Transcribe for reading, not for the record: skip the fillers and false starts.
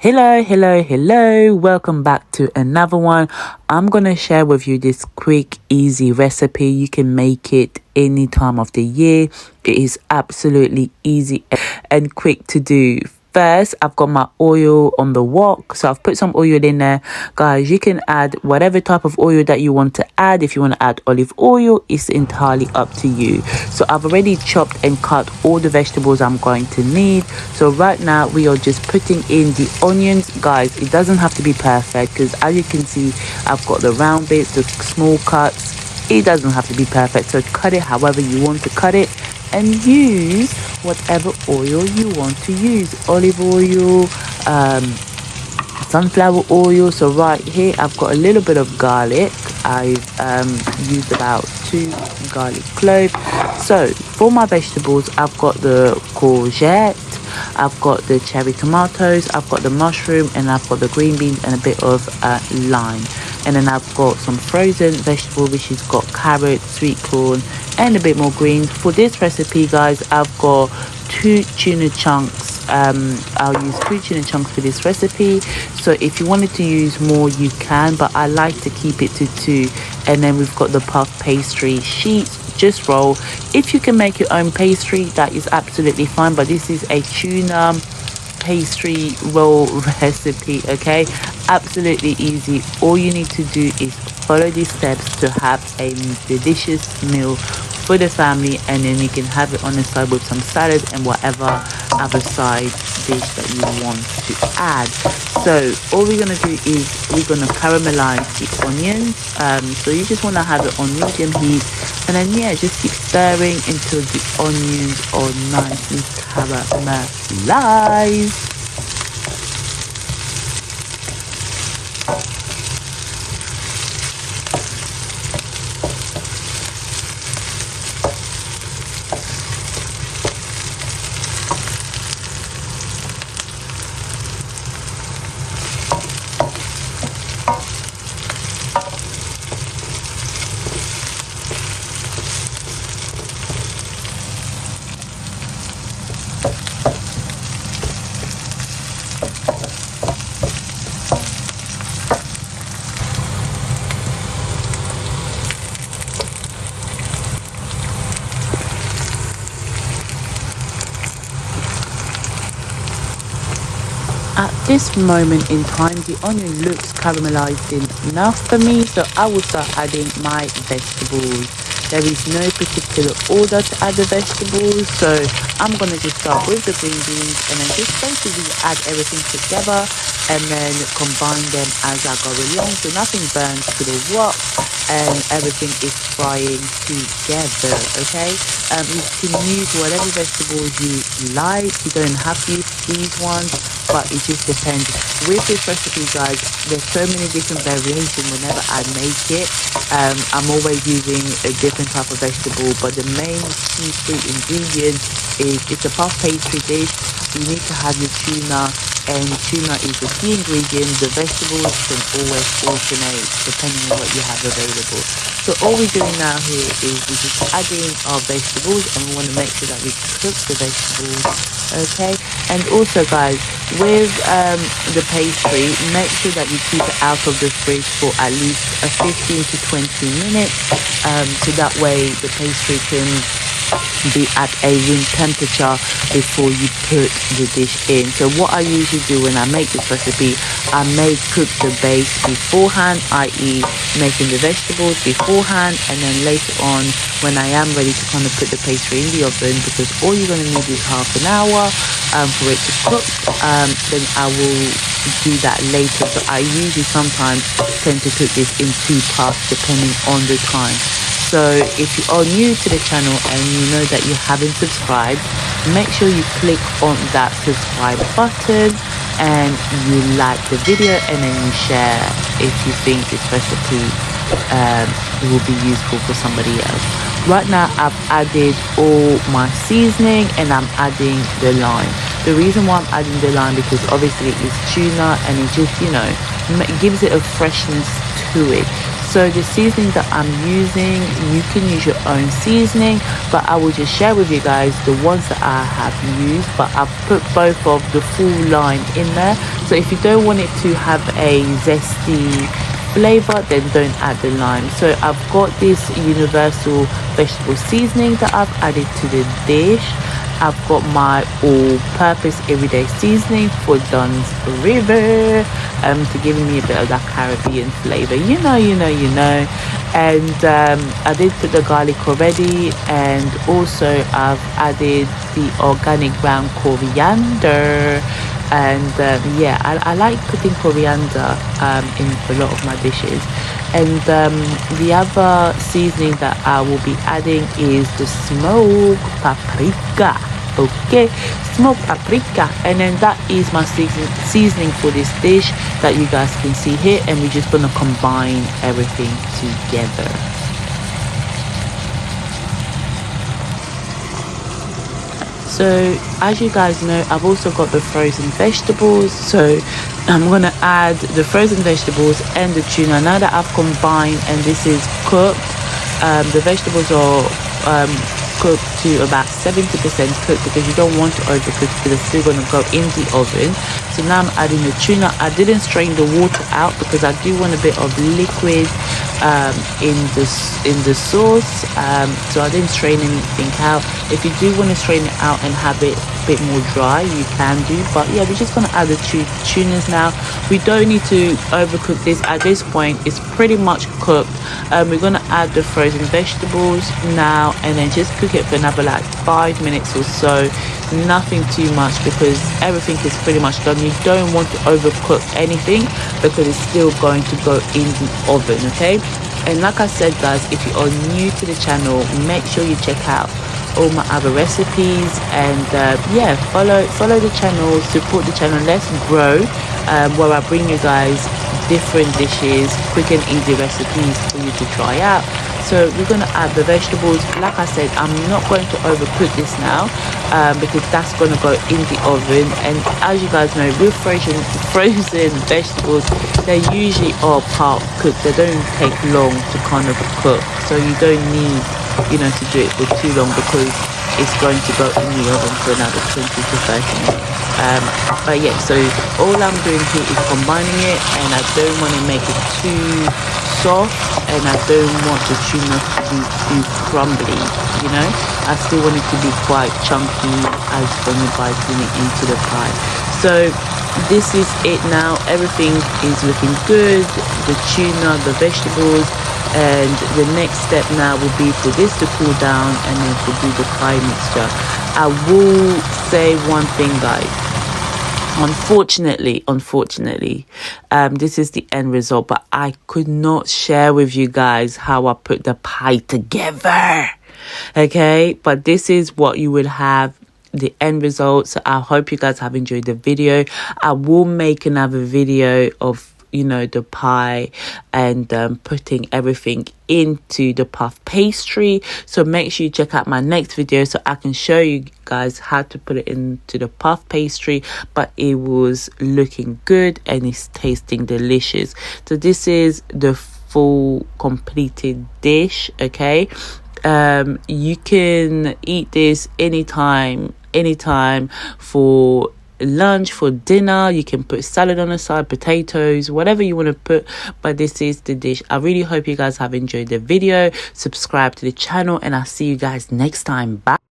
Hello, welcome back to another one. I'm gonna share with you this quick easy recipe. You can make it any time of the year. It is absolutely easy and quick to do. First, I've got my oil on the wok, so I've put some oil in there. Guys, you can add whatever type of oil that you want to add. If you want to add olive oil, it's entirely up to you. So I've already chopped and cut all the vegetables I'm going to need. So right now we are just putting in the onions. Guys, it doesn't have to be perfect because as you can see, I've got the round bits, the small cuts. It doesn't have to be perfect, so cut it however you want to cut it and use whatever oil you want to use. Olive oil, sunflower oil. So right here I've got a little bit of garlic. I've used about 2 garlic cloves. So for my vegetables, I've got the courgette, I've got the cherry tomatoes, I've got the mushroom, and I've got the green beans and a bit of lime. And then I've got some frozen vegetable, which has got carrot, sweet corn, and a bit more greens. For this recipe, guys, I've got 2 tuna chunks. I'll use 2 tuna chunks for this recipe. So if you wanted to use more, you can, but I like to keep it to 2. And then we've got the puff pastry sheets. Just roll. If you can make your own pastry, that is absolutely fine, but this is a tuna pastry roll recipe. Okay, absolutely easy. All you need to do is follow these steps to have a delicious meal for the family, and then you can have it on the side with some salad and whatever other side dish that you want to add. So all we're gonna do is we're gonna caramelize the onions. So you just want to have it on medium heat, and then just keep stirring until the onions are nice and caramelized. At this moment in time, the onion looks caramelized enough for me, so I will start adding my vegetables. There is no particular order to add the vegetables, so I'm going to just start with the green beans and then just basically add everything together and then combine them as I go along, so nothing burns to the wok and everything is frying together. Okay, you can use whatever vegetables you like. You don't have to use these ones, but it just depends. With this recipe, guys, there's so many different variations whenever I make it. I'm always using a different type of vegetable, but the main key 3 ingredients is it's a puff pastry dish. You need to have your tuna, and tuna is the key ingredient. The vegetables can always alternate depending on what you have available. So all we're doing now here is we're just adding our vegetables, and we want to make sure that we cook the vegetables. Okay, and also, guys, with the pastry, make sure that you keep it out of the fridge for at least 15 to 20 minutes, so that way the pastry can be at a room temperature before you put the dish in. So what I usually do when I make this recipe, I may cook the base beforehand, i.e. making the vegetables beforehand, and then later on when I am ready to kind of put the pastry in the oven, because all you're going to need is half an hour for it to cook, then I will do that later. So I usually sometimes tend to cook this in 2 parts depending on the time. So if you are new to the channel and you know that you haven't subscribed, make sure you click on that subscribe button and you like the video, and then you share if you think this recipe will be useful for somebody else. Right now I've added all my seasoning and I'm adding the lime. The reason why I'm adding the lime, because obviously it's tuna and it just, gives it a freshness to it. So the seasoning that I'm using, you can use your own seasoning, but I will just share with you guys the ones that I have used. But I've put both of the full line in there, so if you don't want it to have a zesty flavor, then don't add the lime. So I've got this universal vegetable seasoning that I've added to the dish. I've got my all-purpose everyday seasoning for Dunn's River, to give me a bit of that Caribbean flavor. You know. And I did put the garlic already, and also I've added the organic ground coriander. And yeah, I like putting coriander in a lot of my dishes. And the other seasoning that I will be adding is the smoked paprika. Okay, smoked paprika, and then that is my seasoning for this dish that you guys can see here, and we're just gonna combine everything together. So as you guys know, I've also got the frozen vegetables, so I'm gonna add the frozen vegetables and the tuna now that I've combined, and this is cooked. The vegetables are cooked to about 70% cooked, because you don't want to overcook, because it's still going to go in the oven. So now I'm adding the tuna. I didn't strain the water out because I do want a bit of liquid in the sauce, so I didn't strain anything out. If you do want to strain it out and have it a bit more dry, you can do, but yeah, we're just going to add the tunas now. We don't need to overcook this at this point. It's pretty much cooked. We're going to add the frozen vegetables now, and then just cook it for another like 5 minutes or so. Nothing too much, because everything is pretty much done. You don't want to overcook anything, because it's still going to go in the oven. Okay, and like I said, guys, if you are new to the channel, make sure you check out all my other recipes, and yeah, follow the channel, support the channel. Let's grow, where I bring you guys different dishes, quick and easy recipes for you to try out. So we're going to add the vegetables. Like I said, I'm not going to overcook this now, because that's going to go in the oven. And as you guys know, with frozen vegetables, they usually are part cooked. They don't take long to kind of cook, so you don't need to do it for too long, because it's going to go in the oven for another 20 to 30 minutes. But yeah, so all I'm doing here is combining it, and I don't want to make it too soft, and I don't want the tuna to be too crumbly. I still want it to be quite chunky as when you're biting it into the pie. So this is it now. Everything is looking good, the tuna, the vegetables, and the next step now will be for this to cool down, and then to do the pie mixture. I will say one thing, guys. Unfortunately, this is the end result, but I could not share with you guys how I put the pie together. Okay, but this is what you will have, the end result. So I hope you guys have enjoyed the video. I will make another video of the pie, and putting everything into the puff pastry. So make sure you check out my next video, so I can show you guys how to put it into the puff pastry. But it was looking good, and it's tasting delicious. So this is the full completed dish. Okay, you can eat this anytime for lunch, for dinner. You can put salad on the side, potatoes, whatever you want to put, but this is the dish. I really hope you guys have enjoyed the video. Subscribe to the channel, and I'll see you guys next time. Bye.